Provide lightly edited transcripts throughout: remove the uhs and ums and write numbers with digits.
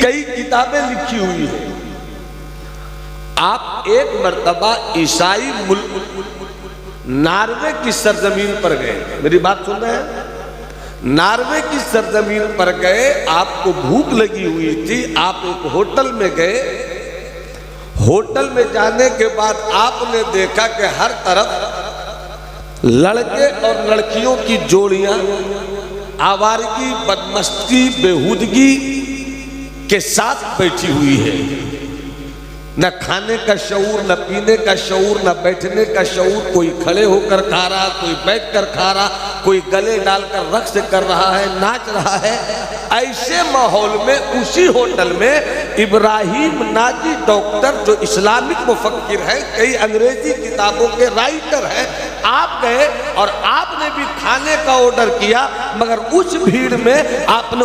कई किताबें लिखी हुई है। आप एक मर्तबा ईसाई मुल्क नॉर्वे की सरजमीन पर गए, मेरी बात सुन रहे हैं? नॉर्वे की सरजमीन पर गए, आपको भूख लगी हुई थी, आप एक होटल में गए। होटल में जाने के बाद आपने देखा कि हर तरफ लड़के और लड़कियों की जोड़ियां आवारगी, बदमस्ती, बेहूदगी के साथ बैठी हुई है। न खाने का शऊर, न पीने का शऊर, न बैठने का शऊर। कोई खड़े होकर खा रहा, कोई बैठ कर खा रहा, कोई गले डालकर रक्स कर रहा है, नाच रहा है। ऐसे माहौल में उसी होटल में इब्राहिम नाजी डॉक्टर, जो इस्लामिक मुफक्किर है, कई अंग्रेजी किताबों के राइटर हैं, आप गए और आपने भी खाने का ऑर्डर किया। मगर उस भीड़ में आपने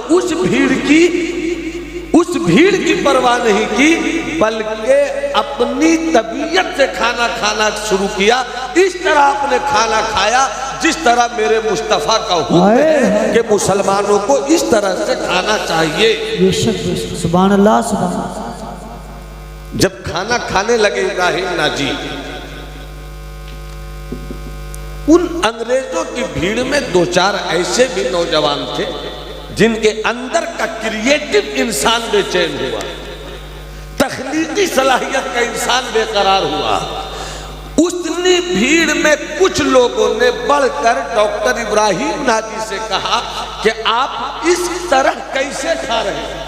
उस भीड़ की परवाह नहीं की, बल्कि अपनी तबीयत से खाना खाना शुरू किया। इस तरह आपने खाना खाया जिस तरह मेरे मुस्तफा का हुक्म है कि मुसलमानों को इस तरह से खाना चाहिए। बेशक, सुभान अल्लाह, सुभान अल्लाह। जब खाना खाने लगे इब्राहिम नाजी, उन अंग्रेजों की भीड़ में दो चार ऐसे भी नौजवान थे जिनके अंदर का क्रिएटिव इंसान बेचैन हुआ, तख्लीकी सलाहियत का इंसान बेकरार हुआ। उतनी भीड़ में कुछ लोगों ने बढ़कर डॉक्टर इब्राहिम नाजी से कहा कि आप इस तरह कैसे खा रहे हैं,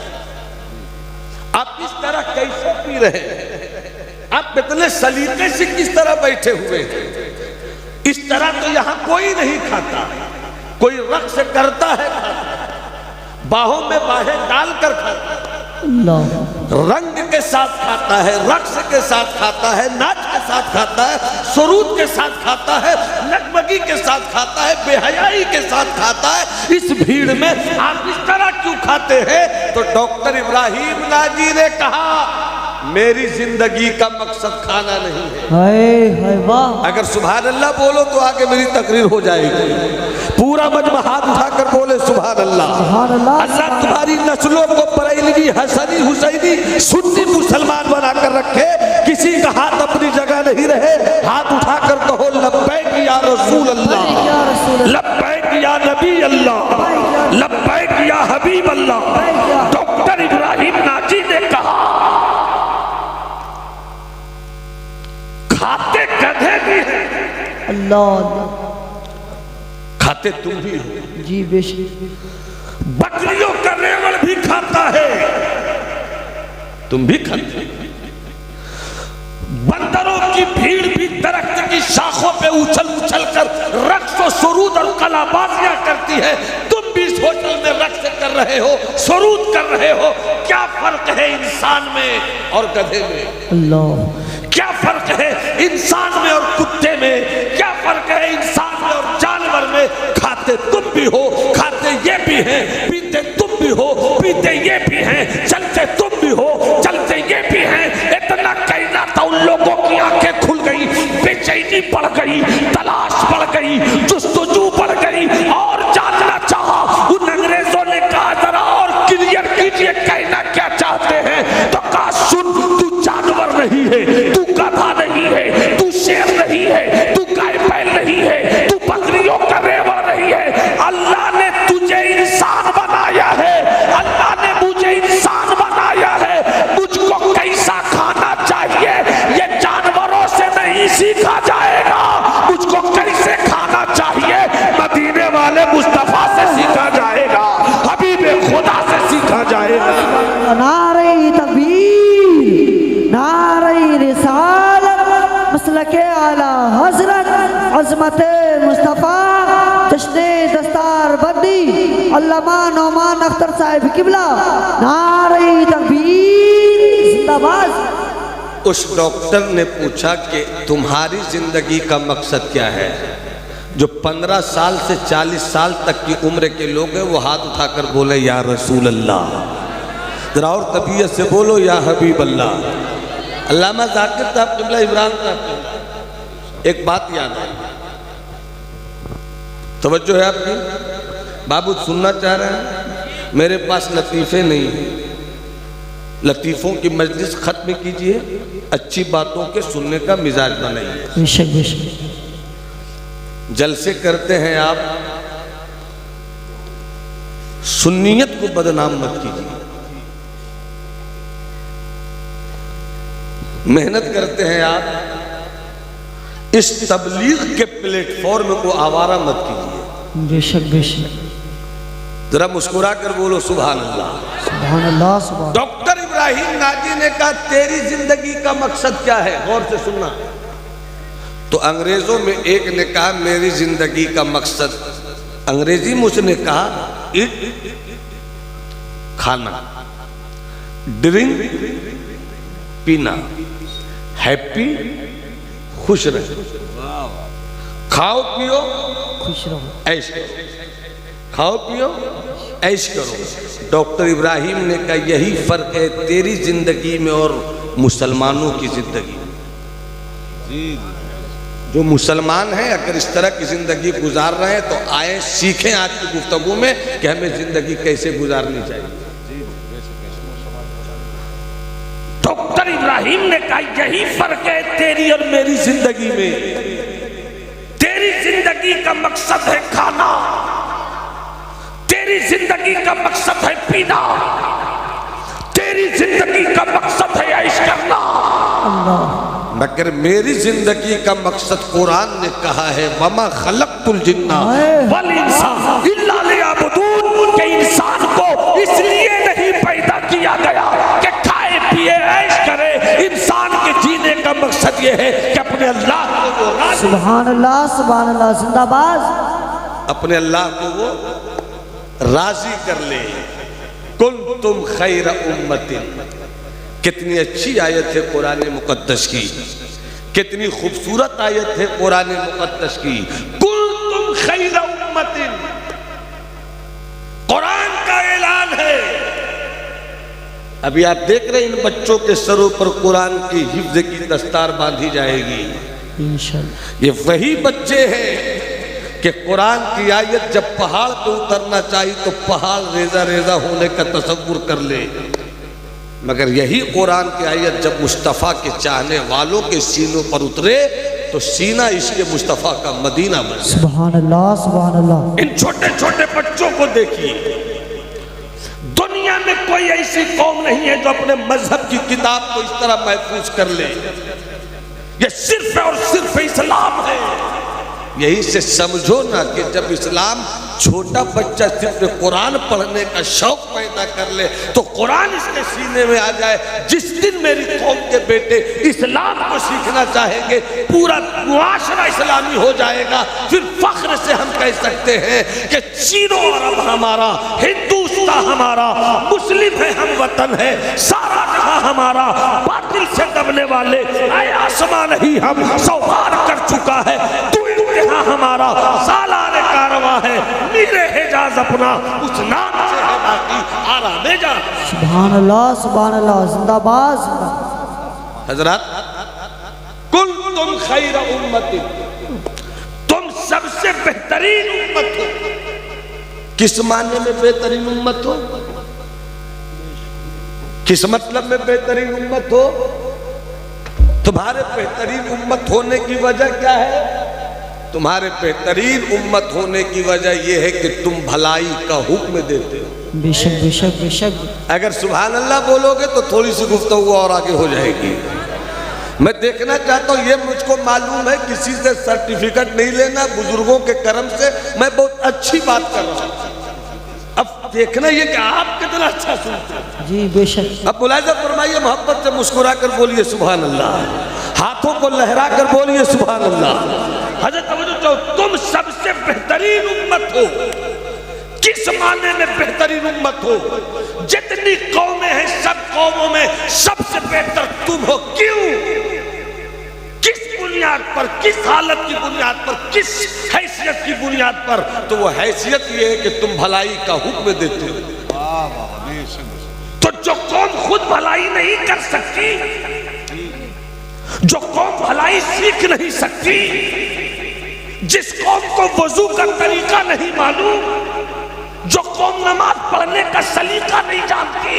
आप इस तरह कैसे पी रहे हैं, आप इतने सलीके से किस तरह बैठे हुए हैं? इस तरह तो यहां कोई नहीं खाता। कोई रक्स करता है, बाहों में बाहें डालकर खाता है, रंग के साथ खाता है, रक्स के साथ खाता है, नाच के साथ खाता है, सुरूद के साथ खाता है, नगमगी के साथ खाता है, बेहयाई के साथ खाता है। इस भीड़ में आप इस तरह क्यों खाते हैं? तो डॉक्टर इब्राहिम नाजी ने कहा, मेरी जिंदगी का मकसद खाना नहीं है। हाय वाह। अगर सुभान अल्लाह बोलो तो आगे मेरी तकरीर हो जाएगी। पूरा मजमा हाथ उठाकर बोले सुभान अल्लाह। अल्लाह तुम्हारी नस्लों को बरेलवी, हसनी, हुसैनी, सुन्नी मुसलमान बनाकर रखे, किसी का हाथ अपनी जगह नहीं रहे। हाथ उठाकर कहो लब्बैक या रसूल अल्लाह, लब्बैक या नबी अल्लाह, लब्बैक या हबीब अल्लाह। डॉक्टर इब्राहिम नाजी ने कहा, खाते गधे भी हैं, अल्लाह, खाते तुम भी हो जी बेशक। बकरियों का रेवड़ भी खाता है, तुम भी खाते हो। बंदरों की भीड़ भी दरख्त की शाखों पे उछल उछल कर रक्स और सुरूद और कलाबाजियां करती है, तुम भी इस होटल में रक्स कर रहे हो, सुरूद कर रहे हो। क्या फर्क है इंसान में और गधे में? अल्लाह। क्या फर्क है इंसान में और कुत्ते में? क्या फर्क है इंसान में और जानवर में? खाते तुम भी हो, खाते ये भी हैं, पीते तुम भी हो, पीते ये भी हैं, चलते तुम भी हो, चलते ये भी हैं। इतना कहना था, उन लोगों की आंखें खुल गई, बेचैनी बढ़ गई, तलाश बढ़ गई, जुस्तजू बढ़ गई और जानना चाहा। उन अंग्रेजों ने कहा जरा और क्लियर कीजिए, कहना क्या चाहते हैं? तो कहा सुन, तू जानवर नहीं है, तू गधा नहीं है, तू शेर नहीं है, तू गाय बैल नहीं है, तू बकरियों का रेवड़ नहीं है। अल्लाह ने तुझे इंसान बनाया है, अल्लाह ने मुझे इंसान बनाया है। मुझको कैसा खाना चाहिए ये जानवरों से नहीं सीखा जाएगा, मुझको कैसे खाना चाहिए मदीने वाले मुस्तफा से सीखा जाएगा, हबीबे खुदा से सीखा जाएगा। नारे तकबीर, नारे रिसालत, मसलके आला हजरत, अज़मते मुस्तफ़ा, जश्ने दस्तार बंदी अल्लामा नौमान अख्तर साहिब किबला, नारे तकबीर, जिंदाबाद। उस डॉक्टर ने पूछा कि तुम्हारी जिंदगी का मकसद क्या है? जो 15 साल से 40 साल तक की उम्र के लोग हैं वो हाथ उठाकर बोले या रसूल अल्लाह। जरा और तबीयत से बोलो या हबीब अल्लाह। अल्लामा ज़ाकिर साहब किबला इमरान साहब, एक बात याद है, तवज्जो है आपकी? बाबू सुनना चाह रहे हैं? मेरे पास लतीफ़े नहीं है, लतीफ़ों की मजलिस खत्म कीजिए, अच्छी बातों के सुनने का मिजाज बनाइए। बेशक बेशक। जलसे करते हैं आप, सुन्नियत को बदनाम मत कीजिए। मेहनत करते हैं आप, इस तबलीग के प्लेटफॉर्म को आवारा मत कीजिए। बेशक बेशक। जरा मुस्कुरा कर बोलो सुभान अल्लाह। सुभान अल्लाह सुभान। डॉक्टर इब्राहिम नाजी ने कहा तेरी जिंदगी का मकसद क्या है, गौर से सुनना। तो अंग्रेजों में एक ने कहा मेरी जिंदगी का मकसद, अंग्रेजी में उसने कहा इट, खाना, ड्रिंक, पीना, हैप्पी, खुश रहो, खाओ पियो खुश रहो, ऐश करो, खाओ पियो ऐश करो। डॉक्टर इब्राहिम ने कहा यही फर्क है तेरी जिंदगी में और मुसलमानों की जिंदगी में। जो मुसलमान हैं अगर इस तरह की जिंदगी गुजार रहे हैं तो आए सीखें आज की गुफ्तगू में कि हमें जिंदगी कैसे गुजारनी चाहिए। डॉक्टर इब्राहिम ने कहा यही फर्क है तेरी और मेरी जिंदगी में। तेरी जिंदगी का मकसद है खाना, तेरी जिंदगी का मकसद है पीना, तेरी जिंदगी का मकसद है ऐश करना। मगर मेरी जिंदगी का मकसद कुरान ने कहा है वमा खलक़तुल जिन्ना वल इंसा इल्ला लियअबुदून, के इंसान को इसलिए नहीं पैदा किया गया कि खाए पिए ऐश करे। इंसान के जीने का मकसद ये है कि अपने अल्लाह को वो सुभान अल्लाह जिंदाबाद, अपने अल्लाह को वो राजी कर ले। कुंतुम खैर उम्मतिन, कितनी अच्छी आयत है कुरान मुकद्दस की, कितनी खूबसूरत आयत है कुरान मुकद्दस की। कुंतुम खैर उम्मतिन, कुरान का ऐलान है। अभी आप देख रहे हैं इन बच्चों के सरों पर कुरान की हिफ्ज की दस्तार बांधी जाएगी इंशाअल्लाह। ये वही बच्चे हैं कि कुरान की आयत जब पहाड़ पे उतरना चाहिए तो पहाड़ रेजा रेजा होने का तसव्वुर कर ले, मगर यही कुरान की आयत जब मुस्तफ़ा के चाहने वालों के सीनों पर उतरे तो सीना इसके मुस्तफ़ा का मदीना बन। सुभान अल्लाह सुभान अल्लाह। इन छोटे छोटे बच्चों को देखिए, दुनिया में कोई ऐसी कौम नहीं है जो अपने मजहब की किताब को इस तरह महफूज कर ले। ये सिर्फ और सिर्फ इस्लाम है। यही से समझो ना कि जब इस्लाम छोटा बच्चा सिर्फ कुरान पढ़ने का शौक पैदा कर ले तो कुरान इसके सीने में आ जाए। जिस दिन मेरी कौम के बेटे इस्लाम को सीखना चाहेंगे पूरा मुआशरा इस्लामी हो जाएगा। फिर फख्र से हम कह सकते हैं कि चीनो अरब हमारा, हिंदुस्तान हमारा, मुस्लिम है हम वतन है, सारा जहां हमारा। बातिल से दबने वाले आए आसमान ही हम सवार कर चुका है। यहाँ हमारा सालार कारवां है, मीरे हिजाज अपना उस नाम से है बाकी आरामे जा। सुभान अल्लाह जिंदाबाद जिंदाबाद। हजरत कुल तुम खैर उम्मती, तुम सबसे बेहतरीन उम्मत हो। किस मायने में बेहतरीन उम्मत हो? किस मतलब में बेहतरीन उम्मत हो? तुम्हारे बेहतरीन उम्मत होने की वजह क्या है? तुम्हारे बेहतरीन उम्मत होने की वजह यह है कि तुम भलाई का हुक्म देते हो। बेशक बेशक बेशक। अगर सुभान अल्लाह बोलोगे तो थोड़ी सी गुफ्तगू और आगे हो जाएगी। मैं देखना चाहता हूँ, ये मुझको मालूम है, किसी से सर्टिफिकेट नहीं लेना, बुजुर्गों के कर्म से मैं बहुत अच्छी बात कर रहा हूँ। अब देखना ये कि आप कितना अच्छा सुनते हैं। जी बेशक। अब मुलाहिजा फरमाइए, मोहब्बत से मुस्कुरा कर बोलिए सुभान अल्लाह, हाथों को लहरा कर बोलिए सुभान अल्लाह। हजरत तुम सबसे बेहतरीन उम्मत हो। किस माने में बेहतरीन उम्मत हो? जितनी कौमें हैं सब कौमों में सबसे बेहतर तुम हो। क्यों? किस बुनियाद पर, किस हालत की बुनियाद पर, किस हैसियत की बुनियाद पर? तो वो हैसियत ये है कि तुम भलाई का हुक्म देते हो। तो जो कौम खुद भलाई नहीं कर सकती, जो कौम भलाई सीख नहीं सकती, जिस कौम को वजू का तरीका नहीं मालूम, जो कौम नमाज पढ़ने का सलीका नहीं जानती,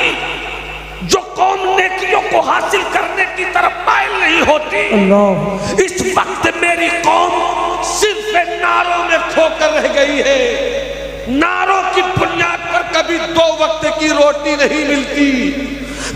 जो कौम कौम नेकियों को हासिल करने की तरफ माइल नहीं होती। अल्लाह इस वक्त मेरी कौम सिर्फ नारों में खोकर रह गई है। नारों की बुनियाद पर कभी 2 वक्त की रोटी नहीं मिलती।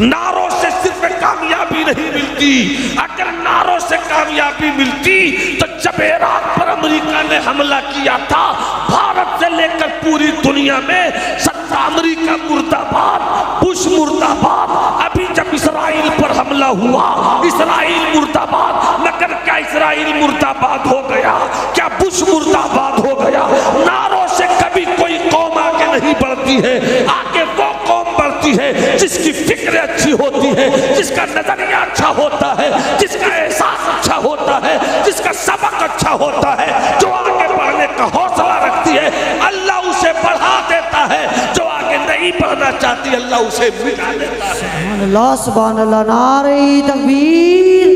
नारों से सिर्फ कामयाबी नहीं मिलती। अगर नारों से कामयाबी मिलती तो जब इराक पर अमेरिका ने हमला किया था, भारत से लेकर पूरी दुनिया में सत्ता अमेरिका मुर्दाबाद, बुश मुर्दाबाद। अभी जब इसराइल पर हमला हुआ, इसराइल मुर्दाबाद, मगर क्या इसराइल मुर्दाबाद हो गया? क्या बुश मुर्दाबाद हो गया? नारों से कभी कोई कौम आगे नहीं बढ़ती है। आगे वो कौम बढ़ती है जिसकी फिक्र अच्छी होती है, जिसका नजरिया अच्छा होता है, जिसका एहसास अच्छा होता है, जिसका सबक अच्छा होता है, जो आगे बढ़ने का हौसला रखती है, अल्लाह उसे बढ़ा देता है। जो आगे नहीं बढ़ना चाहती, अल्लाह उसे मिटा देता है। सुभान अल्लाह, सुभान अल्लाह। नारे तकबीर,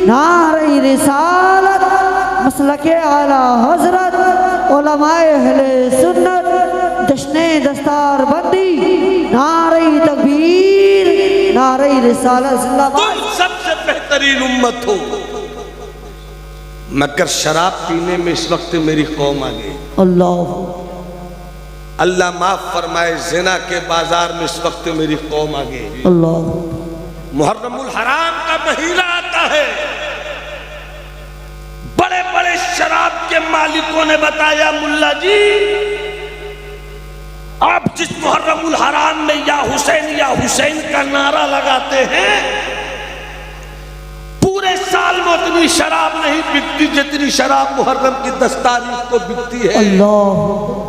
नारे रिसालत, मसलके आला हजरत, उलमाए अहले सुन्नत, जश्ने दस्तार बंदी, नारे तकबीर, नारे रिसालत जिंदाबाद। तुम सबसे बेहतरीन उम्मत हो, मगर शराब पीने में इस वक्त मेरी कौम आ गई। अल्लाह अल्लाह माफ फरमाए, ज़िना के बाजार में इस वक्त मेरी कौम आ गई। अल्लाह मुहर्रमुल हराम का महीना आता है। बड़े बड़े शराब के मालिकों ने बताया, मुल्ला जी आप जिस मुहर्रमुल हराम में या हुसैन का नारा लगाते हैं, पूरे साल में उतनी शराब नहीं बिकती जितनी शराब मुहर्रम की 10 तारीख को बिकती है। अल्लाह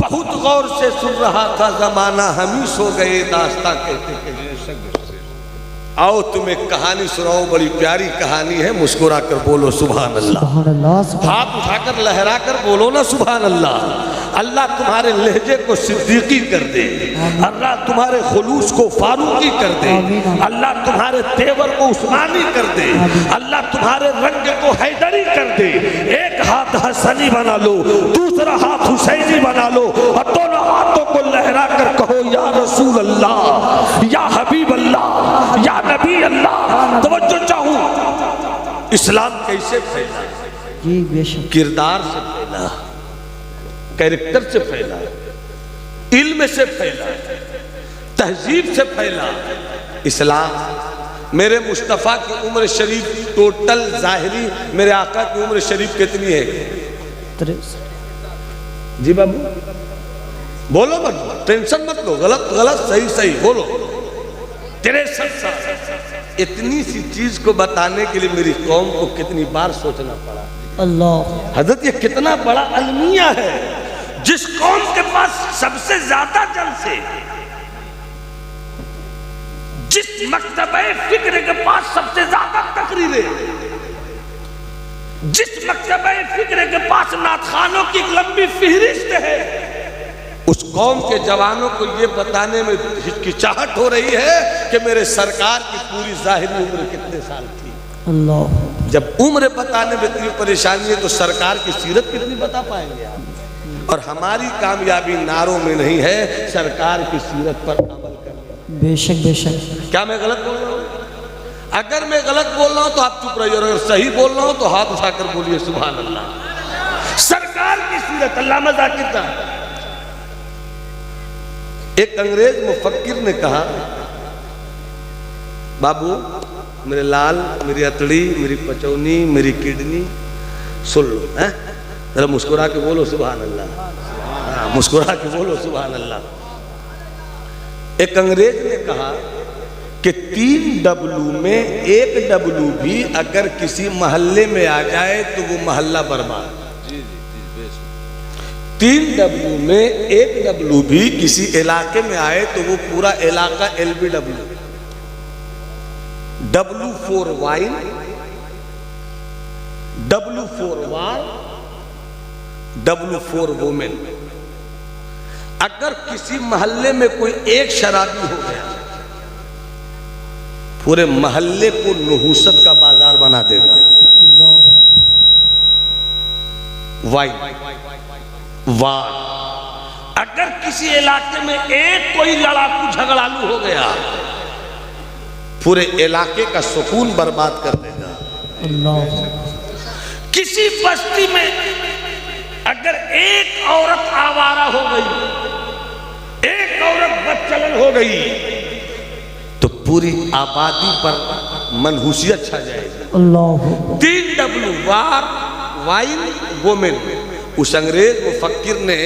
बहुत गौर से सुन रहा था जमाना, हम ही सो गए दास्तां कहते कहते। आओ तुम्हें कहानी सुनाओ, बड़ी प्यारी कहानी है। मुस्कुरा कर बोलो सुभान अल्लाह। सुभान अल्लाह, सुभान हाथ उठाकर लहरा कर बोलो ना सुभान अल्लाह। अल्लाह तुम्हारे लहजे को सिद्दीकी कर दे, अल्लाह तुम्हारे खुलूस को फारूकी कर दे, अल्लाह तुम्हारे तेवर को उस्मानी कर दे, अल्लाह तुम्हारे रंग को हैदरी कर दे। एक हाथ हसनी बना लो, दूसरा हाथ हुसैनी बना लो और दोनों हाथों को लहरा कर कहो या रसूल अल्लाह, या हबीब अल्लाह, या नबी अल्लाह। तवज्जो चाहूं, इस्लाम कैसे फैला? जी बेशक। किरदार से फैला, कैरेक्टर से फैला, इल्म से फैला, तहजीब से फैला। इस्लाम मेरे मुस्तफ़ा की उम्र शरीफ टोटल ज़ाहिरी, मेरे आका की उम्र शरीफ कितनी है? 63। जी बाबू बोलो मत, टेंशन मत लो, गलत गलत सही सही बोलो। 63 साल। इतनी सी चीज को बताने के लिए मेरी कौम को कितनी बार सोचना पड़ा। अल्लाह हजरत ये कितना बड़ा अलमिया है। जिस कौम के पास सबसे ज्यादा जलसे, जिस मकतबे फिक्र के पास सबसे ज्यादा तकरीरें, जिस मकतबे फिक्र के पास नातखानों की एक लंबी फहरिस्त है, उस कौम के जवानों को ये बताने में हिचकिचाहट हो रही है कि मेरे सरकार की पूरी जाहिरी उम्र कितने साल थी। अल्लाह जब उम्र बताने में इतनी परेशानी है तो सरकार की सीरत कितनी बता पाएंगे आप? और हमारी कामयाबी नारों में नहीं है, सरकार की सीरत पर अमल करना। बेशक बेशक। क्या मैं गलत बोल रहा हूँ? अगर मैं गलत बोल रहा हूँ तो आप चुप रहिए, और अगर सही बोल रहा हूँ तो हाथ उठाकर बोलिए सुभान अल्लाह। सरकार की सीरत। अल्लामा ज़ाकिर का एक अंग्रेज मुफक्किर ने कहा, बाबू मेरे लाल, मेरी अतड़ी, मेरी पचौनी, मेरी किडनी सुन लो, हैं? जरा मुस्कुरा के बोलो सुभान अल्लाह। हाँ, मुस्कुरा के बोलो सुभान अल्लाह। एक अंग्रेज ने कहा कि 3 डब्लू में 1 डब्लू भी अगर किसी मोहल्ले में आ जाए तो वो मोहल्ला बर्बाद। 3 डब्लू में 1 डब्लू भी किसी इलाके में आए तो वो पूरा इलाका LBW। W for wine, W for war, W for women। अगर किसी मोहल्ले में कोई एक शराबी हो गया, पूरे मोहल्ले को नहुसत का बाजार बना देगा। वाइन, वार। अगर किसी इलाके में एक कोई लड़ाकू झगड़ालू हो गया, पूरे इलाके का सुकून बर्बाद कर देगा। अल्लाह। किसी बस्ती में अगर एक औरत आवारा हो गई, एक औरत बदचलन हो गई, तो पूरी आबादी पर मनहूसियत छा जाएगी। अल्लाह। 3W वार वाइन वोमेन। उस अंग्रेज मुफक्किर ने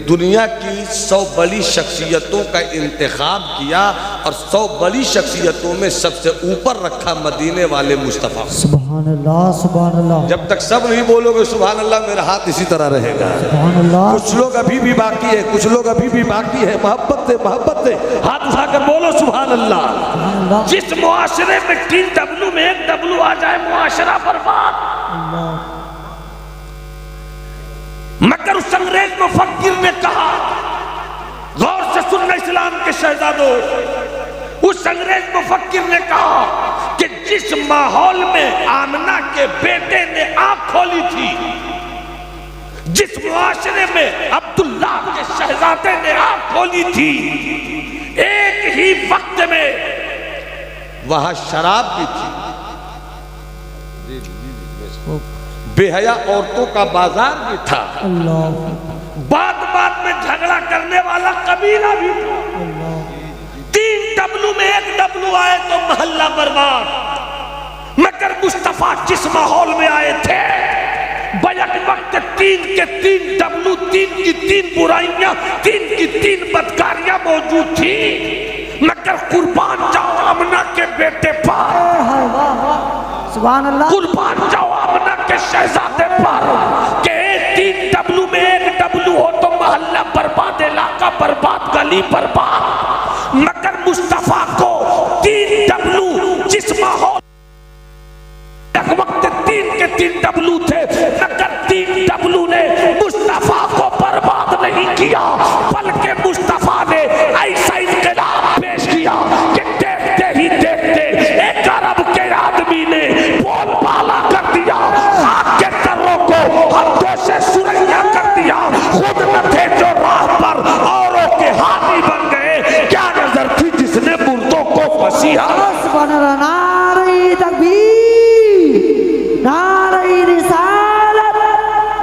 दुनिया की 100 बड़ी शख्सियतों का इंतखाब किया और 100 बड़ी शख्सियतों में सबसे ऊपर रखा मदीने वाले मुस्तफ़ा। सुभान अल्लाह, सुभान अल्लाह। जब तक सब नहीं बोलोगे सुभान अल्लाह, मेरा हाथ इसी तरह रहेगा। सुभान अल्लाह। कुछ लोग अभी भी बाकी है, कुछ लोग अभी भी बाकी है। मोहब्बत से मोहब्बत से हाथ उठाकर बोलो सुभान अल्लाह। सुभान अल्लाह। जिस मुआशरे में 3W में 1W आ जाए, मुआशरा बर्बाद। अल्लाह। मगर उस अंग्रेज मुफक्किर ने कहा, गौर से सुनना इस्लाम के शहजादों, उस अंग्रेज मुफक्किर ने कहा कि जिस माहौल में आमना के बेटे ने आंख खोली थी, जिस मुआशरे में अब्दुल्ला के शहजादे ने आंख खोली थी, एक ही वक्त में वहां शराब भी थी, बेहया औरतों का बाजार भी था, अल्लाह। बात बात में झगड़ा करने वाला कबीला भी था। 3W में 1W आए तो मोहल्ला बर्बाद। मगर मुस्तफा जिस माहौल में आए थे, बैक वक्त 3 के 3W, 3 की 3 बुराइयां, 3 की 3 बदकारियां मौजूद थी। मगर कुर्बान जाओ आमना के बेटे पर, सुभान अल्लाह। कुर्बान जाओ आमना के शहजादे पर के 3W में 1W हो तो मोहल्ला बर्बाद, इलाका बर्बाद, गली बर्बाद। मगर मुस्तफा को 3W जिस माहौल वक्त 3 के 3W थे, मगर 3W ने मुस्तफा को बर्बाद नहीं किया, बल्कि मुस्तफा ने ऐसा इनकलाब पेश किया कि देखते ही देखते एक अरब के आदमी ने बोलबाला कर दिया, आग के तर्रों को हाथों से सुरैया कर दिया। खुद न थे जो राह पर औरों के हाथी बन गए, क्या नजर थी जिसने मुर्दों को फसीहा। सुभान अल्लाह। नारे तकबीर, नारे रिसालत,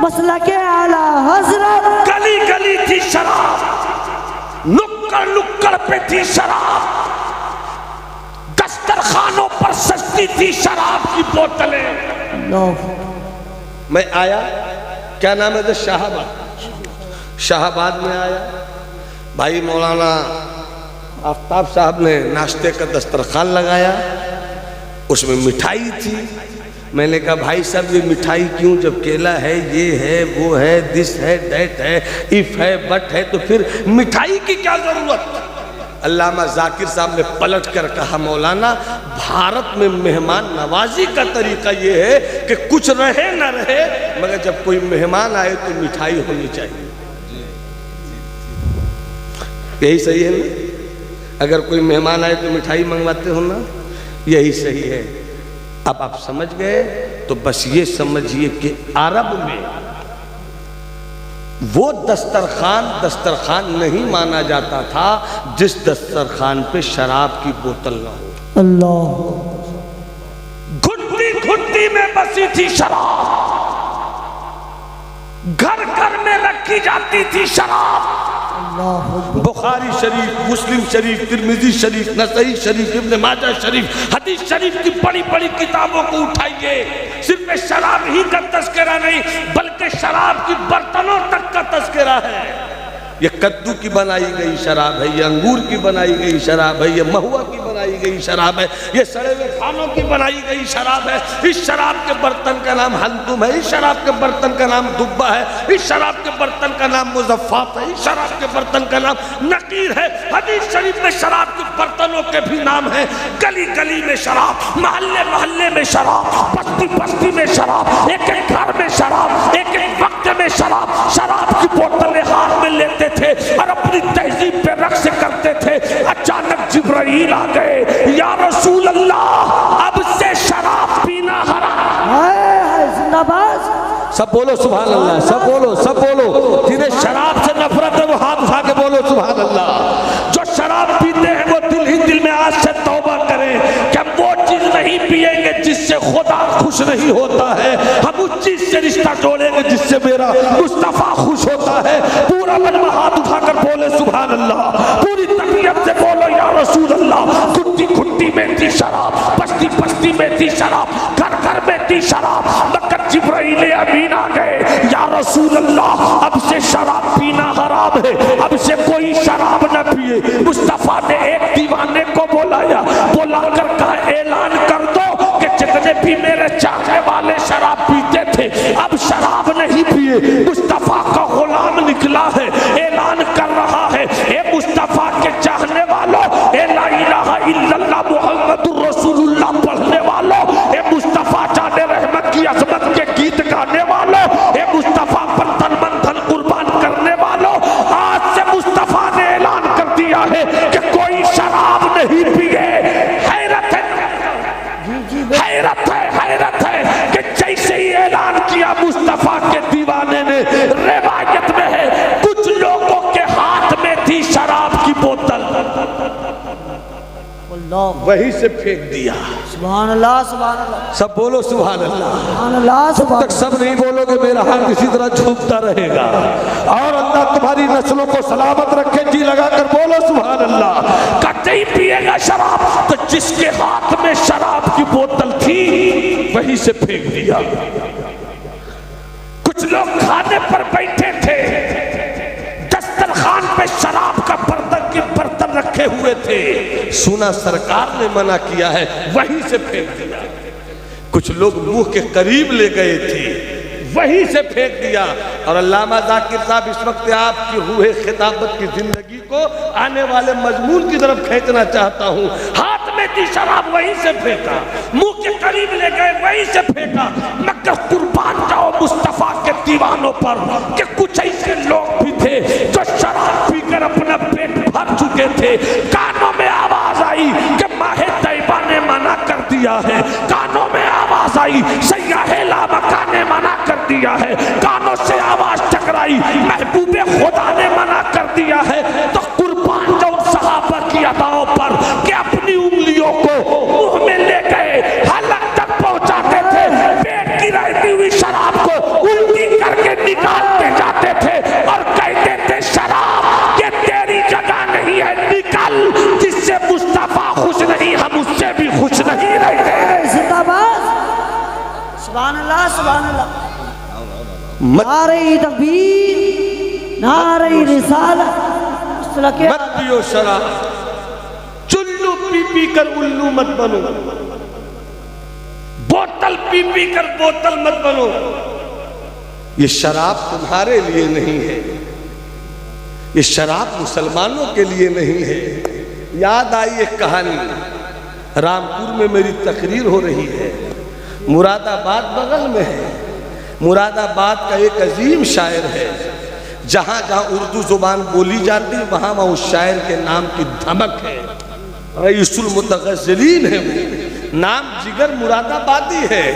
मसलके आला हजरत। गली गली थी शराब, नुक्कड़ नुक्कड़ पे थी शराब, दस्तरखानों पर सस्ती थी शराब की बोतलें। अल्लाह। मैं आया, क्या नाम है, शाहबाद, शाहबाद में आया। भाई मौलाना आफ्ताब साहब ने नाश्ते का दस्तरखान लगाया, उसमें मिठाई थी। मैंने कहा भाई साहब ये मिठाई क्यों, जब केला है, ये है, वो है, दिस है, दैट है, इफ है, बट है, तो फिर मिठाई की क्या जरूरत। अल्लामा जाकिर साहब ने पलट कर कहा, मौलाना भारत में मेहमान नवाजी का तरीका ये है कि कुछ रहे न रहे, मगर जब कोई मेहमान आए तो मिठाई होनी चाहिए। यही सही है ना, अगर कोई मेहमान आए तो मिठाई मंगवाते हो ना, यही सही है। अब आप समझ गए, तो बस ये समझिए कि अरब में वो दस्तरखान नहीं माना जाता था जिस दस्तरखान पे शराब की बोतल ना हो। अल्लाह। घुट्टी घुट्टी में बसी थी शराब, घर घर में रखी जाती थी शराब। बुखारी शरीफ, मुस्लिम शरीफ, तिरमिजी शरीफ, नसई शरीफ, इब्न माजा शरीफ, हदीस शरीफ की बड़ी बड़ी किताबों को उठाइए, सिर्फ शराब ही का तस्करा नहीं बल्कि शराब की बर्तनों तक का तस्करा है। ये कद्दू की बनाई गई शराब है, ये अंगूर की बनाई गई शराब है, ये महुआ की बनाई गई शराब है, ये सड़े हुए खानों की बनाई गई शराब है। इस शराब के बर्तन का नाम हल्दुम है, इस शराब के बर्तन का नाम दुब्बा है, इस शराब के बर्तन का नाम मुज़फ़्फ़ात है, इस शराब के बर्तन का नाम नकीर है। हदीस शरीफ में शराब के बर्तनों के भी नाम है। गली गली में शराब, मोहल्ले मोहल्ले में शराब, बस्ती बस्ती में शराब, एक एक घर में शराब, एक एक वक्त में शराब। शराब की बोतलें हाथ में लेते थे और अपनी तहजीब पे रक्स करते थे। अचानक जिब्राइल आ गए, या रसूल अल्लाह अब से शराब पीना हराम। जिंदाबाद। सब बोलो सुभान अल्लाह, सब बोलो, सब बोलो। जिन्हें शराब से नफरत है वो खुश नहीं होता है, हम उस चीज से रिश्ता जोड़ेंगे जिससे मेरा मुस्तफा खुश होता है। पूरा मजमा हाथ उठाकर बोले सुभान अल्लाह, पूरी तबीयत से बोलो या रसूल अल्लाह। खुट्टी खुट्टी में थी शराब, बस्ती बस्ती में थी शराब, घर घर में थी शराब, मगर जिब्राइल अमीन आ गए, या रसूल अल्लाह अब से शराब पीना हराम है, अब से कोई शराब न पिए। मुस्तफा ने एक दीवाने को बुलाया, बुलाकर कहा ऐलान कर दो कि जितने भी मेरे चाहने वाले शराब पीते थे अब शराब नहीं पिए। मुस्तफा का गुलाम निकला है, ऐलान कर रहा है, ए मुस्तफा के चाहने वालों, ए ला इलाहा इल्लल्लाह मुहम्मदुर रसूलुल्लाह पढ़ने वालों, ए मुस्तफा जाने रहमत की अजमत के गीत गाने वालों, ए मुस्तफा पर तन मन धन कुर्बान करने वालों, आज से मुस्तफा ने ऐलान कर दिया है कि कोई शराब नहीं पिए। हैरत है, हैरत है, हैरत है कि जैसे ही ऐलान किया मुस्तफा के दीवाने ने, रिवायत में है कुछ लोगों के हाथ में थी शराब की बोतल, वहीं से फेंक दिया। सुभान अल्लाह, सुभान अल्लाह, सब बोलो सुभान अल्लाह। सुभान अल्लाह, सुभान तक सब नहीं बोलोगे मेरा हाथ इसी तरह झूमता रहेगा। और अल्लाह तुम्हारी नस्लों को सलामत रखे, जी लगाकर बोलो सुभान अल्लाह। कतई पिएगा शराब तो जिसके हाथ में शराब की बोतल थी वहीं से फेंक दिया। कुछ लोग खाने पर बैठे थे, दस्तरखान पे शराब का बर्तन रखे हुए थे, सुना सरकार ने मना किया है, वहीं से फेंक दिया। कुछ लोग मुंह के करीब ले गए थे, वहीं से फेंक दिया। और अल्लामा जाकिर साहब इस वक्त आपकी रूहे खिताबत की जिंदगी को आने वाले मजमून की तरफ खींचना चाहता हूँ। हाथ में थी शराब, वहीं से फेंका, मुंह के करीब ले गए, वहीं से फेंका। मगर कुर्बान जाओ मुस्तफा के दीवानों पर कि कुछ ऐसे लोग भी थे जो शराब पीकर अपना पेट भर चुके थे। कानों में आवाज आई कि माहे तैयबा ने मना कर दिया है, कानों में आवाज आई सयाहे लामका ने मना कर दिया है, कानों से आवाज टकराई महबूबे खुदा ने मना कर दिया है। तो कुर्बान जाओ सहाबा की अदाओं पर कि अपनी उंगलियों को मुंह में ले गए, हलक तक पहुंचाते थे, पेट की रहती हुई शराब को उल्टी करके निकालते जाते थे और कहते थे शराब ये तेरी जगह नहीं है, निकल, जिससे मुस्तफा खुश नहीं हम उससे भी खुश नहीं रहते। जिंदाबाद, सुभान अल्लाह, सुभान अल्लाह। नारे तकबीर, नारे रिसालत, मत पियो शराब, चुल्लू पी पी कर उल्लू मत बनो, बोतल पी पी कर बोतल मत बनो। ये शराब तुम्हारे लिए नहीं है, ये शराब मुसलमानों के लिए नहीं है। याद आई एक कहानी, रामपुर में मेरी तकरीर हो रही है, मुरादाबाद बगल में है। मुरादाबाद का एक अजीम शायर है, जहाँ जहाँ उर्दू जुबान बोली जाती है वहाँ वहाँ उस शायर के नाम की धमक है, रईसुल मुतगज़्ज़लीन है वो। नाम जिगर मुरादाबादी है।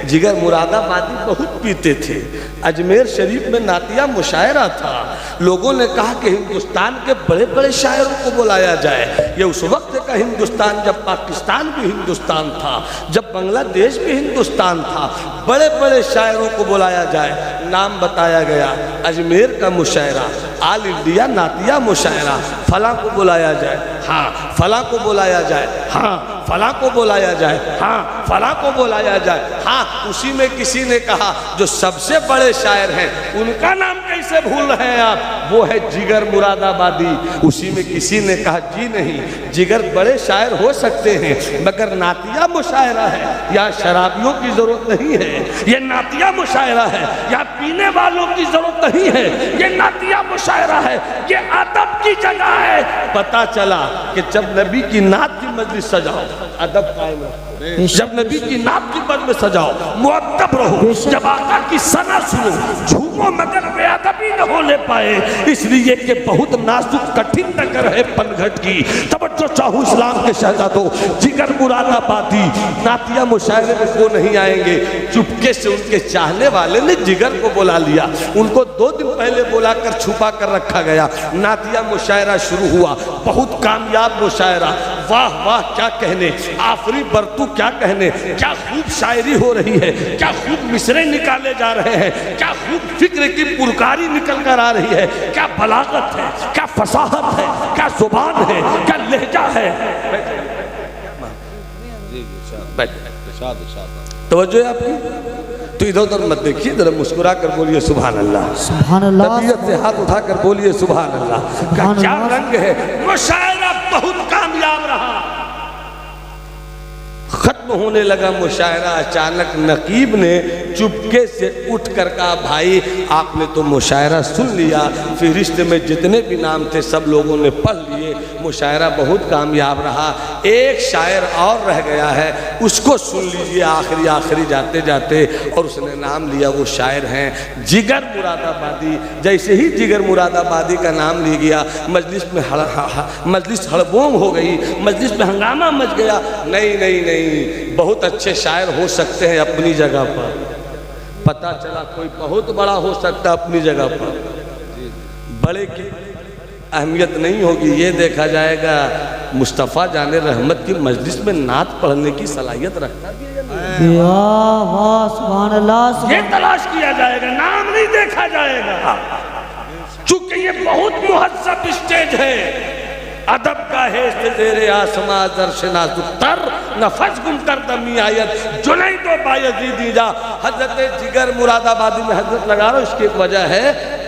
जिगर मुरादाबादी बहुत पीते थे। अजमेर शरीफ में नातिया मुशायरा था। लोगों ने कहा कि हिंदुस्तान के बड़े बड़े शायरों को बुलाया जाए। ये उस वक्त का हिंदुस्तान जब पाकिस्तान भी हिंदुस्तान था, जब बांग्लादेश भी हिंदुस्तान था। बड़े बड़े शायरों को बुलाया जाए। नाम बताया गया, अजमेर का मुशायरा, आल इंडिया नातिया मुशायरा, फलां को बुलाया जाए, हाँ फलां को बुलाया जाए, हाँ फलां को बुलाया जाए, हाँ फलां को बुलाया जाए। हाँ, उसी में किसी ने कहा जो सबसे बड़े शायर हैं उनका नाम कैसे भूल रहे हैं आप, वो है जिगर मुरादाबादी। उसी में किसी ने कहा जी नहीं, जिगर बड़े शायर हो सकते हैं मगर नातिया मुशायरा है, यहाँ शराबियों की जरूरत नहीं है, ये नातिया मुशायरा है, यहाँ पीने वालों की जरूरत नहीं है, ये नातिया मुशायरा है, ये अदब की जगह है। पता चला कि जब नबी की नात की मजलिस सजाओ, अदब कायम रखो। जब नबी की नात की मजलिस सजाओ, मुअद्दब रहो। जब आका की सना सुनो, झूमो मगर बेअदबी न होने पाए, इसलिए कि बहुत नाजुक कठिन नगर है पनघट की। तवज्जो चाहूं इस्लाम के शहजादों, जिगर मुरादाबादी नातिया मुशायरे में वो नहीं आएंगे। चुपके से उनके चाहने वाले ने जिगर को बुला लिया। उनको 2 दिन पहले बुलाकर छुपा कर रखा गया। नातिया मुशायरा शुरू हुआ, बहुत कामयाब मुशायरा। वाह वाह क्या कहने, आफरी बरतू क्या कहने, क्या खूब शायरी हो रही है, क्या खूब मिसरे निकाले जा रहे हैं, क्या खूब फिक्र की पुरकारी निकल कर आ रही है, क्या बलागत है, क्या फसाहत है, क्या जुबान है, क्या लहजा है। तवज्जो है आपकी, तो इधर उधर मत देखिए, जरा मुस्कुरा कर बोलिए सुभान अल्लाह, सुभान अल्लाह, तबीयत से हाथ उठाकर बोलिए सुभान अल्लाह। का क्या रंग है, मुशायरा बहुत कामयाब रहा। खत्म होने लगा मुशायरा, अचानक नकीब ने चुपके से उठ कर कहा, भाई आपने तो मुशायरा सुन लिया, फहरिस्त में जितने भी नाम थे सब लोगों ने पढ़ लिए, मुशायरा बहुत कामयाब रहा, एक शायर और रह गया है, उसको सुन लीजिए आखिरी आखिरी जाते जाते। और उसने नाम लिया, वो शायर हैं जिगर मुरादाबादी। जैसे ही जिगर मुरादाबादी का नाम लिया गया, मजलिस हड़बोंग हो गई, मजलिस में हंगामा मच गया। नहीं नहीं नहीं, बहुत अच्छे शायर हो सकते हैं अपनी जगह पर, पता चला कोई बहुत बड़ा हो सकता है अपनी जगह पर, बड़े की अहमियत नहीं होगी, ये देखा जाएगा मुस्तफ़ा जाने रहमत की मजलिस में नात पढ़ने की सलाहियत रखता है, वाह सुभान अल्लाह, ये तलाश किया जाएगा, नाम नहीं देखा जाएगा। चूंकि ये बहुत मुहज्जब स्टेज है, अदब का है तेरे आसमां दर्श नाजुतर नफस गुम कर दमी आयत जुनैद दो बायजीदी जा। हजरत जिगर मुरादाबादी में हजरत लगा रहा हूँ, इसकी एक वजह है,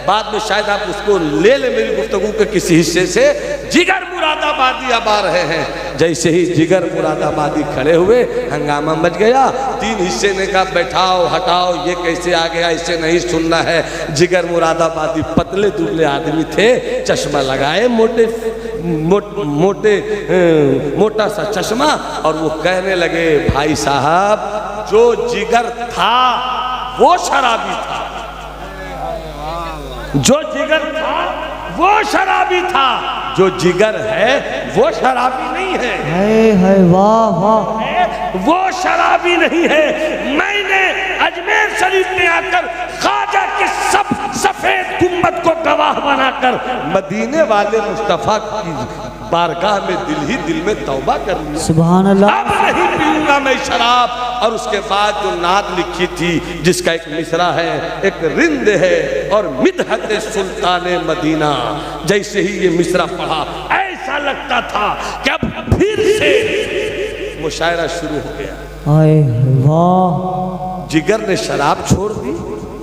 बाद में शायद आप उसको ले ले मेरी गुफ्तगू के किसी हिस्से से। जिगर मुरादाबादी अब आ रहे हैं। जैसे ही जिगर मुरादाबादी खड़े हुए, हंगामा मच गया। तीन हिस्से ने कहा बैठाओ हटाओ, ये कैसे आ गया, इसे नहीं सुनना है। जिगर मुरादाबादी पतले दुबले आदमी थे, चश्मा लगाए, मोटा सा चश्मा, और वो कहने लगे, भाई साहब जो जिगर था वो शराबी था, जो जिगर था वो शराबी था, जो जिगर है वो शराबी नहीं है। वाह वाह, वो शराबी नहीं है। मैंने अजमेर शरीफ में आकर ख्वाजा के सब सफेद गुम्बद को गवाह बनाकर मदीने वाले मुस्तफा की बारगाह में दिल ही दिल में तौबा कर लिया। सुभान अल्लाह, अब नहीं पीऊंगा मैं शराब। और उसके बाद जो नात लिखी थी, जिसका एक मिसरा है, एक रिंद है, और मिदहत सुल्तान मदीना। जैसे ही ये मिसरा पढ़ा, ऐसा लगता था कि अब फिर से मुशायरा शुरू हो गया। वाह, जिगर ने शराब छोड़ दी,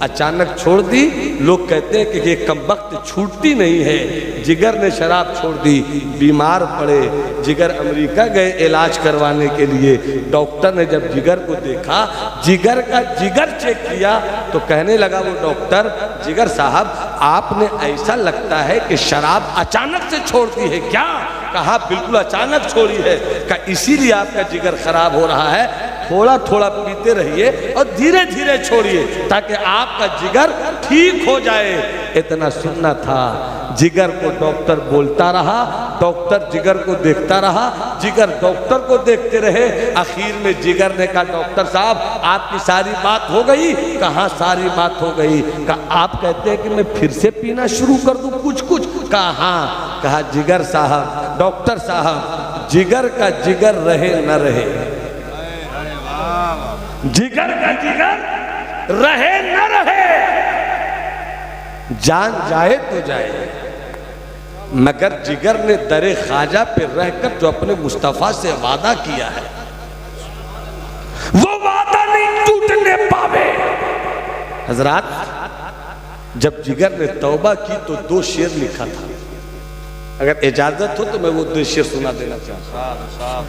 अचानक छोड़ दी। लोग कहते हैं कि ये कमबख्त छूटती नहीं है। जिगर ने शराब छोड़ दी, बीमार पड़े। जिगर अमेरिका गए इलाज करवाने के लिए। डॉक्टर ने जब जिगर को देखा, जिगर का जिगर चेक किया, तो कहने लगा वो डॉक्टर, जिगर साहब आपने ऐसा लगता है कि शराब अचानक से छोड़ दी है क्या? कहा बिल्कुल अचानक छोड़ी है। कहा इसीलिए आपका जिगर खराब हो रहा है, थोड़ा थोड़ा पीते रहिए और धीरे धीरे छोड़िए, ताकि आपका जिगर ठीक हो जाए। इतना सुनना था। जिगर को डॉक्टर बोलता रहा, डॉक्टर जिगर को देखता रहा, जिगर डॉक्टर को देखते रहे। आखिर में जिगर ने कहा, डॉक्टर साहब आपकी सारी बात हो गई? कहाँ सारी बात हो गई? कहा आप कहते हैं कि मैं फिर से पीना शुरू कर दूं कुछ कुछ? कहा हाँ। कहा जिगर साहब, डॉक्टर साहब, जिगर का जिगर रहे न रहे, जिगर का जिगर रहे न रहे, जान जाए तो जाए, मगर जिगर ने दरे ख्वाजा पे रहकर जो अपने मुस्तफा से वादा किया है, वो वादा नहीं टूटने पावे। हजरात, जब जिगर ने तौबा की तो 2 शेर लिखा था। अगर इजाजत हो तो मैं वो 2 शेर सुना देना चाहता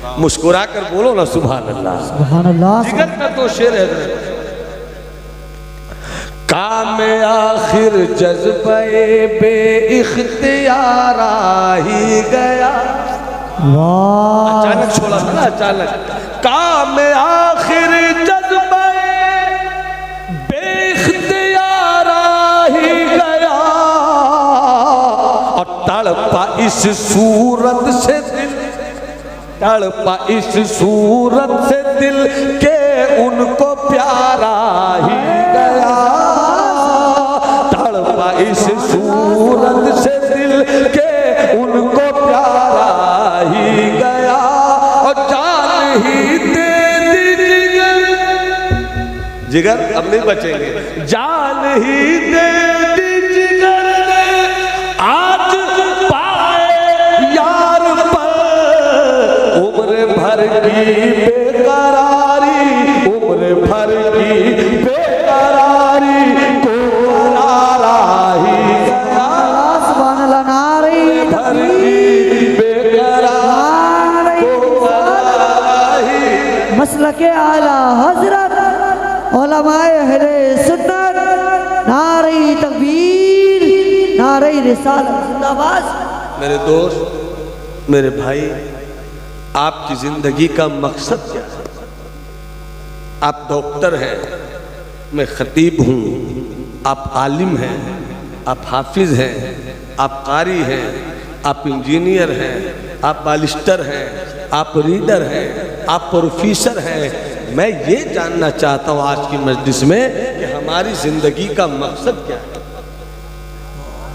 हूं। मुस्कुरा कर बोलो ना सुभान अल्लाह। सुभान अल्लाह। जिगर का 2 शेर है। काम आखिर जज्बे बे इख्तियार ही गया। वाह, अचानक छोड़ा था ना, अचानक। काम आखिर जज्बे बे इख्तियार ही गया, और तड़पा इस सूरत से दिल, तड़पा इस सूरत से दिल के उनको प्यारा ही गया, तड़पा इस सूरत से दिल के उनको प्यारा ही गया। ही दे दी जिगर, अब नहीं बचेंगे। जान ही दे दी जिगर ने आज पाए यार पर, उम्र भर की बेकरारी, उम्र भर की बेकरारी को नाराही गया। सुभान अल्लाह, नारे भर की बेकरारी को नाराही। मसलके आला हजरत उलमाए अहले सुन्नत, नारे तकबीर, नारे रिसालत जिंदाबाद। मेरे दोस्त, मेरे भाई, आपकी जिंदगी का मकसद क्या है? आप डॉक्टर हैं, मैं खतीब हूँ, आप आलिम हैं, आप हाफिज हैं, आप कारी हैं, आप इंजीनियर हैं, आप बालिस्टर हैं, आप रीडर हैं, आप प्रोफेसर हैं। मैं ये जानना चाहता हूँ आज की मजलिस में कि हमारी जिंदगी का मकसद क्या है?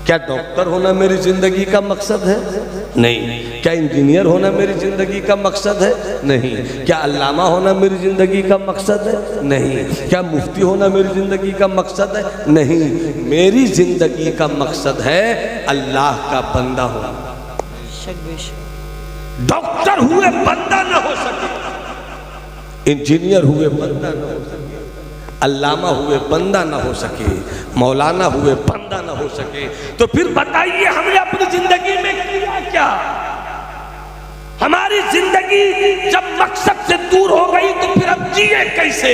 क्या डॉक्टर होना मेरी जिंदगी का मकसद है? नहीं। क्या इंजीनियर होना मेरी जिंदगी का मकसद है? नहीं। क्या अल्लामा होना मेरी जिंदगी का मकसद है? नहीं। क्या मुफ्ती होना मेरी जिंदगी का मकसद है? नहीं। मेरी जिंदगी का मकसद है अल्लाह का बंदा होना। डॉक्टर हुए बंदा न हो सके, इंजीनियर हुए बंदा न हो सके, अल्लामा हुए बंदा न हो सके, मौलाना हुए बंदा न हो सके, तो फिर बताइए हमने अपनी जिंदगी में किया क्या? हमारी जिंदगी जब मकसद से दूर हो गई तो फिर हम जिए कैसे?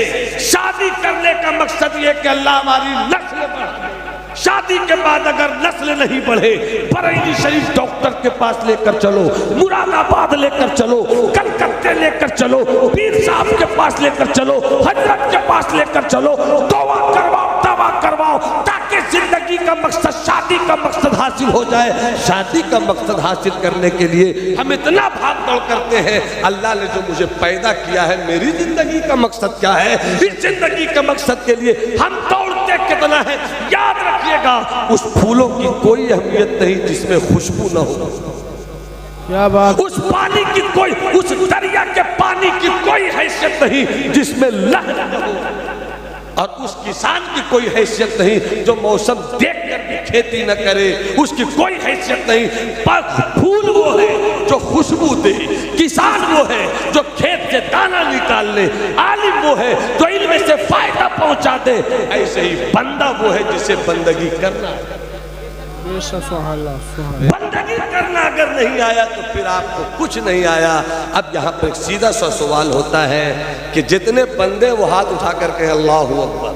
शादी करने का मकसद ये कि अल्लाह हमारी नस्ल बढ़ाए। शादी के बाद अगर नस्ल नहीं बढ़े, बरेली शरीफ डॉक्टर के पास लेकर चलो, मुरादाबाद लेकर चलो, कलकत्ते लेकर चलो, पीर साहब के पास लेकर चलो, हजरत के पास लेकर चलो, तौबा करवाओ, तौबा करवाओ, ताकि जिंदगी का मकसद, शादी का मकसद हासिल हो जाए। शादी का मकसद हासिल करने के लिए हम इतना भाग दौड़ करते हैं। अल्लाह ने जो मुझे पैदा किया है, मेरी जिंदगी का मकसद क्या है? इस जिंदगी के मकसद के लिए हम दौड़ते कितना है। याद रखिएगा, उस फूलों की कोई अहमियत नहीं जिसमें खुशबू न हो। क्या बात। उस पानी की कोई, उस दरिया के पानी की कोई हैसियत नहीं जिसमें लहर न हो। और उस किसान की कोई हैसियत नहीं जो मौसम देख कर भी खेती न करे, उसकी कोई हैसियत नहीं। पर फूल वो है जो खुशबू दे, किसान वो है जो खेत से दाना निकाल ले, आलिम वो है जो इल्म से फायदा पहुंचा दे। ऐसे ही बंदा वो है जिसे बंदगी करना है। बंदगी करना अगर नहीं आया तो फिर आपको कुछ नहीं आया। अब यहाँ पर सीधा सा सवाल होता है कि जितने बंदे वो हाथ उठा करके अल्लाह अकबर,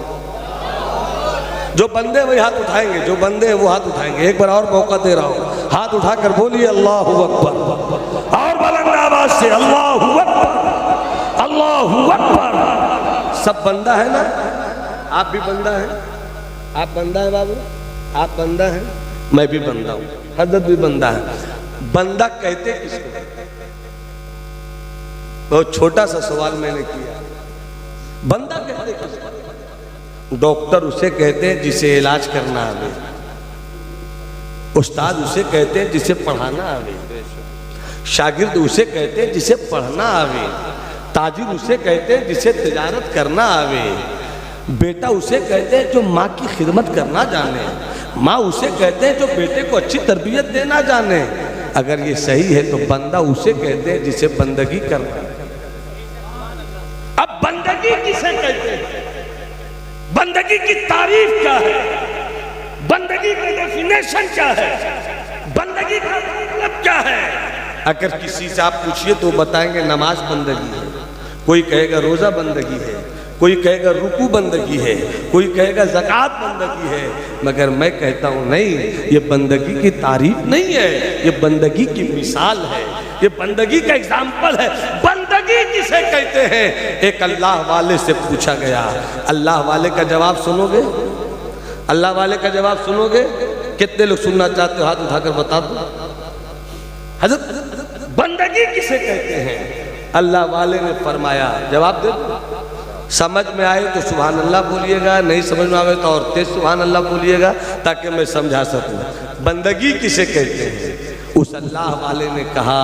जो बंदे वही हाथ उठाएंगे, जो बंदे वो हाथ उठाएंगे। एक बार और मौका दे रहा हूँ, हाथ उठाकर बोलिए अल्लाह अकबर, और बुलंद आवाज से अल्लाह अकबर, अल्लाह अकबर। सब बंदा है ना? आप भी बंदा है, आप बंदा है बाबू, आप बंदा है, मैं भी बंदा हूं, हजरत भी बंदा है। बंदा कहते किसको? बहुत छोटा सा सवाल मैंने किया, बंदा कहते किसको? डॉक्टर उसे कहते हैं जिसे इलाज करना आवे, उस्ताद उसे कहते हैं जिसे पढ़ाना आवे, शागिर्द उसे कहते हैं जिसे पढ़ना आवे, ताजिर उसे कहते हैं जिसे तिजारत करना आवे, बेटा उसे कहते हैं जो माँ की खिदमत करना जाने, माँ उसे कहते हैं जो बेटे को अच्छी तरबियत देना जाने। अगर ये सही है तो बंदा उसे कहते हैं जिसे बंदगी करना। अब बंदगी किसे कहते हैं? बंदगी की तारीफ क्या है? बंदगी का डेफिनेशन क्या है? बंदगी का मतलब क्या है? अगर किसी से आप पूछिए तो बताएंगे नमाज बंदगी है, कोई कहेगा रोजा बंदगी है, कोई कहेगा रुकू बंदगी है, कोई कहेगा ज़कात बंदगी है। मगर मैं कहता हूँ नहीं, ये बंदगी की तारीफ नहीं है, ये बंदगी की मिसाल है, ये बंदगी का एग्जाम्पल है। बंदगी किसे कहते हैं? एक अल्लाह वाले से पूछा गया। अल्लाह वाले का जवाब सुनोगे? अल्लाह वाले का जवाब सुनोगे? कितने लोग सुनना चाहते हो? हाथ उठाकर बता दो। हज़रत बंदगी किसे कहते हैं? अल्लाह वाले ने फरमाया, जवाब दे दो। समझ में आए तो सुभान अल्लाह बोलिएगा, नहीं समझ में आए तो और तेज सुभान अल्लाह बोलिएगा, ताकि मैं समझा सकूं। बंदगी किसे कहते हैं? उस अल्लाह वाले ने कहा,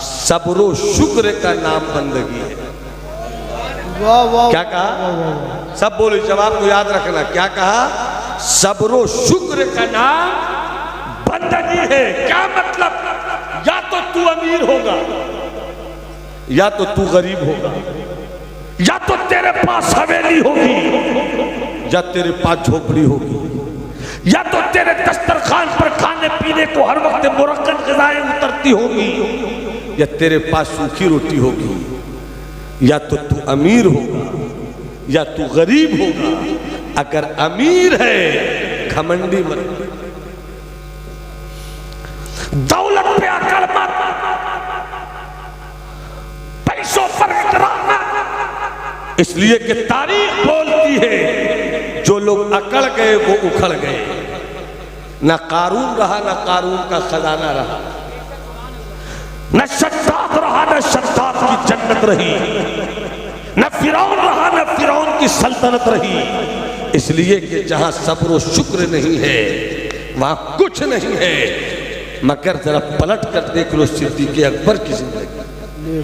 सब्र शुक्र का नाम बंदगी है। वाह वाह। क्या कहा? सब बोले, जवाब को याद रखना। क्या कहा? सब्र शुक्र का नाम बंदगी है। क्या मतलब? या तो तू अमीर होगा, या तो तू गरीब होगा, या तो तेरे पास हवेली होगी, या तेरे पास झोपड़ी होगी, या तो तेरे दस्तरखान पर खाने पीने को हर वक्त मुरक्कत ग़िज़ाएं उतरती होगी, या तेरे पास सूखी रोटी होगी। या तो तू अमीर होगा, या तू गरीब होगा। अगर अमीर है, घमंडी मत, दौलत पे अकड़ मत, पैसों पर इकरार मत। इसलिए कि तारीख बोलती है जो लोग अकड़ गए वो उखड़ गए। ना कारून रहा, ना कारून का खजाना रहा, न शद्दाद रहा, न शद्दाद की जन्नत रही, न फिरौन रहा, न फिरौन की सल्तनत रही। इसलिए कि जहां सब्र और शुक्र नहीं है वहां कुछ नहीं है। मगर जरा पलट कर देख लो सिद्दीक़ अकबर की जिंदगी,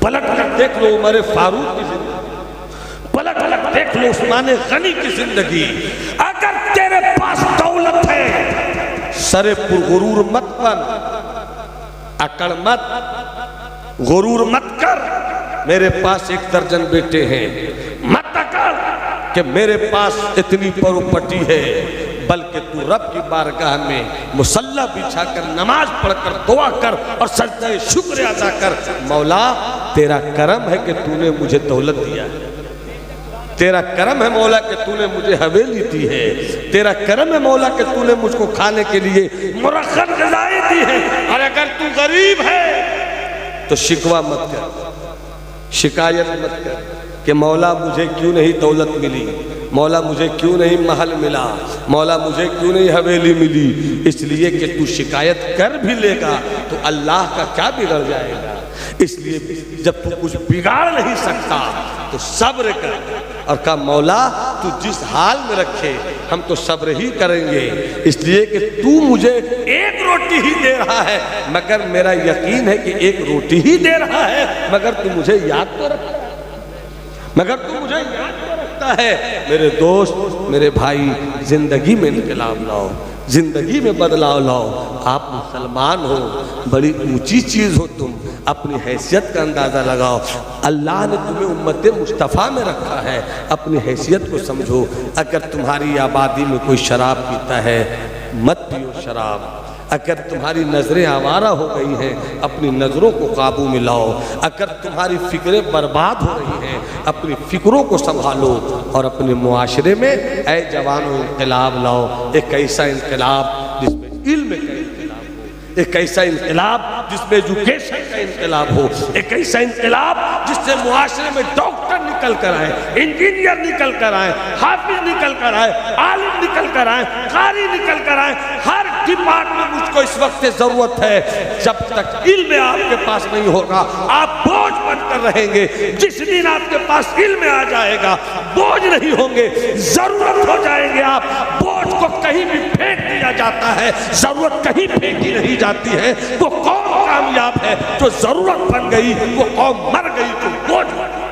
पलट कर देख लो उमर फारूक की जिंदगी, पलट कर देख लो उस्मान गनी की जिंदगी। अगर तेरे पास दौलत है, सरे पुरगुरूर मत बन, अकड़ मत, गुरूर मत कर। मेरे पास 1 दर्जन बेटे हैं, मत अकड़ कि मेरे पास इतनी प्रॉपर्टी है। बल्कि तू रब की बारगाह में मुसल्ला बिछाकर नमाज पढ़कर दुआ कर और सजदा शुक्र अदा कर। मौला तेरा करम है कि तूने मुझे दौलत दिया है, तेरा करम है मौला कि तूने मुझे हवेली दी है, तेरा करम है मौला कि तूने मुझको खाने के लिए मुरक्कत ग़िज़ाएं दी है। और अगर तू गरीब है तो शिकवा मत कर, शिकायत मत कर कि मौला मुझे क्यों नहीं दौलत मिली, मौला मुझे क्यों नहीं महल मिला, मौला मुझे क्यों नहीं हवेली मिली। इसलिए कि तू शिकायत कर भी लेगा तो अल्लाह का क्या बिगड़ जाएगा। इसलिए जब तू कुछ बिगाड़ नहीं सकता तो सब्र कर और कहा मौला तू जिस हाल में रखे हम तो सब्र ही करेंगे। इसलिए कि तू मुझे 1 रोटी ही दे रहा है, मगर मेरा यकीन है कि 1 रोटी ही दे रहा है, मगर तू मुझे याद तो रखता है, मगर तू मुझे याद तो रखता है। मेरे दोस्त, मेरे भाई, जिंदगी में इनकलाब लाओ, जिंदगी में बदलाव लाओ। आप मुसलमान हो, बड़ी ऊंची चीज़ हो, तुम अपनी हैसियत का अंदाज़ा लगाओ। अल्लाह ने तुम्हें उम्मत मुस्तफ़ा में रखा है, अपनी हैसियत को समझो। अगर तुम्हारी आबादी में कोई शराब पीता है, मत पियो शराब। अगर तुम्हारी नज़रें आवारा हो गई हैं, अपनी नज़रों को काबू में लाओ। अगर तुम्हारी फ़िक्रें बर्बाद हो रही हैं, अपनी फ़िक्रों को संभालो और अपने मुआशरे में ऐ जवानों इनकलाब लाओ। एक ऐसा इनकलाब जिसमें इल्म का इनकलाब हो, एक ऐसा इनकलाब जिसमें एजुकेशन का इनकलाब हो, एक ऐसा इनकलाब जिससे मुआशरे में डॉक्टर निकल कर आए, इंजीनियर निकल कर आए, हाफिज निकल कर आए, आलिम निकल कर आए, कारी निकल कर आए। हर डिपार्टमेंट मुझको इस वक्त ज़रूरत है। जब तक इल्म आपके पास नहीं होगा आप बोझ बनकर रहेंगे। जिस दिन आपके पास इल्म आ जाएगा बोझ नहीं होंगे, ज़रूरत हो जाएंगे आप। बोझ को कहीं भी फेंक दिया जाता है, ज़रूरत कहीं फेंकी नहीं जाती है। वो कौम कामयाब है जो ज़रूरत बन गई, वो कौम मर गई जो बोझ बन गई।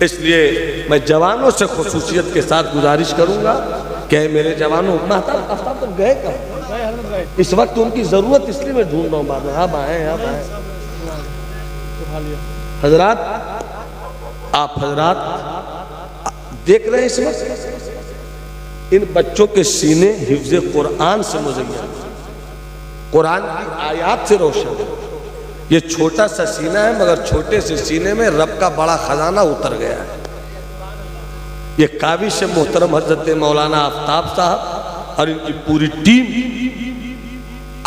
इसलिए मैं जवानों से खुसूसियत के साथ गुजारिश करूंगा कि मेरे जवानों, आफ्ताब तो गए कहाँ इस वक्त, उनकी ज़रूरत इसलिए मैं ढूंढ रहा हूँ। बाद में आप आए, आप आए हजरात, आप हजरात देख रहे हैं इस वक्त इन बच्चों के सीने हिफ्ज़े कुरान से मुज़य्यन, कुरान की आयात से रोशन है। ये छोटा सा सीना है, मगर छोटे से सीने में रब का बड़ा खजाना उतर गया है। ये काबिश मोहतरम हजरत मौलाना आफ्ताब साहब और इनकी पूरी टीम,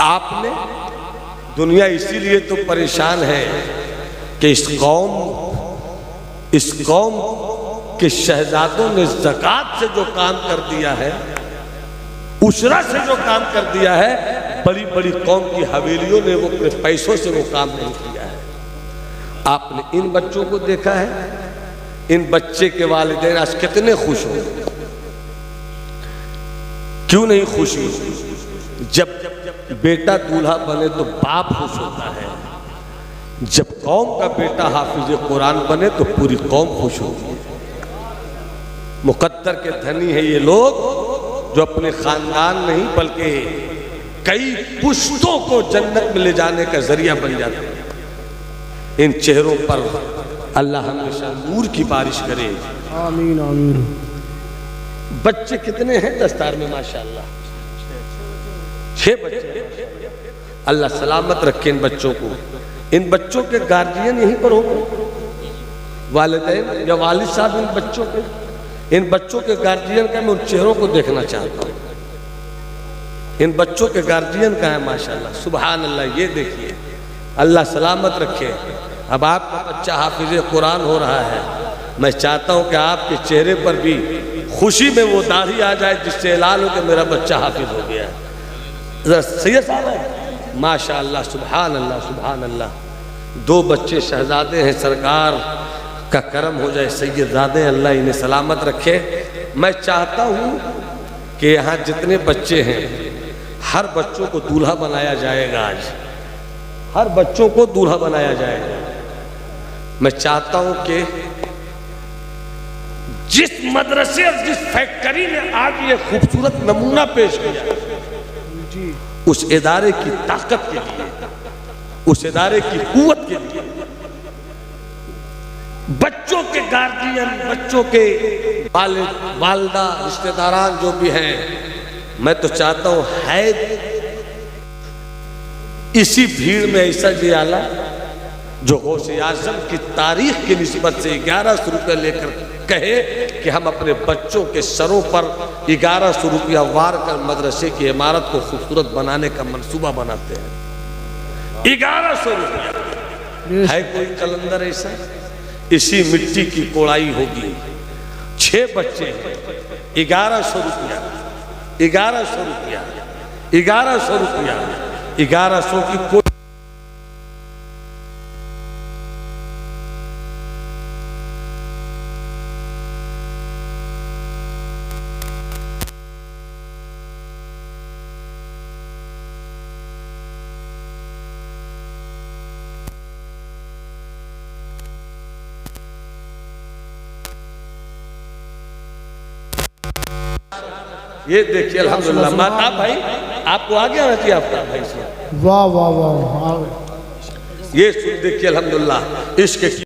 आपने दुनिया इसीलिए तो परेशान है कि इस कौम के शहजादों ने ज़कात से जो काम कर दिया है, उशरा से जो काम कर दिया है, बड़ी बड़ी कौम की हवेलियों ने वो अपने पैसों से वो काम नहीं किया है। आपने इन बच्चों को देखा है, इन बच्चे के वालिदैन आज कितने खुश हो। क्यों नहीं खुश हो? जब बेटा दूल्हा बने तो बाप खुश होता है, जब कौम का बेटा हाफिज कुरान बने तो पूरी कौम खुश होगी। मुकद्दर के धनी है ये लोग जो अपने खानदान नहीं बल्कि कई पुश्तों को जन्नत में ले जाने का जरिया बन जाते हैं। इन चेहरों पर अल्लाह हमेशा नूर की बारिश करे। आमीन आमीन। बच्चे कितने हैं दस्तार में? माशाअल्लाह 6 बच्चे। अल्लाह सलामत रखे इन बच्चों को। इन बच्चों के गार्जियन यहीं पर होंगे, वालिदैन या वालिद साहब इन बच्चों के। इन बच्चों के गार्जियन का मैं उन चेहरों को देखना चाहता हूँ। इन बच्चों के गार्जियन का है माशाअल्लाह, सुभान अल्लाह। ये देखिए, अल्लाह सलामत रखे। अब आपका बच्चा हाफिज कुरान हो रहा है, मैं चाहता हूँ कि आपके चेहरे पर भी खुशी में वो दाढ़ी आ जाए जिससे ऐलान हो कि मेरा बच्चा हाफिज हो गया है। सैयद साहब है माशाअल्लाह, सुभान अल्लाह सुभान अल्लाह। 2 बच्चे शहजादे हैं, सरकार का करम हो जाए, सैयदजादे, अल्लाह इन्हें सलामत रखे। मैं चाहता हूँ कि यहाँ जितने बच्चे हैं हर बच्चों को दूल्हा बनाया जाएगा। आज हर बच्चों को दूल्हा बनाया जाएगा। मैं चाहता हूँ कि जिस मदरसे और जिस फैक्ट्री ने आज ये खूबसूरत नमूना पेश किया, उस इदारे की ताकत के लिए, उस इदारे की कुव्वत के लिए बच्चों के गार्जियन, बच्चों के वालिद वालदा, रिश्तेदारान जो भी हैं, मैं तो चाहता हूं है इसी भीड़ में ऐसा जी आला जो गौसे आज़म की तारीख की निस्बत से 1100 रुपये लेकर कहे कि हम अपने बच्चों के सरों पर 1100 रुपया वार कर मदरसे की इमारत को खूबसूरत बनाने का मंसूबा बनाते हैं। 1100 रुपया है कोई कलंदर ऐसा? इसी मिट्टी की कोड़ाई होगी। 6 बच्चे, 1100 रुपया, 1100 रुपया, 1100 रुपया, 1100 की कोई ये देखिए अल्हम्दुलिल्लाह। माता भाई आपको आ गया ना चाहिए आपका भाई से। वाह वाह वाह। ये देखिए अल्हम्दुलिल्लाह इश्क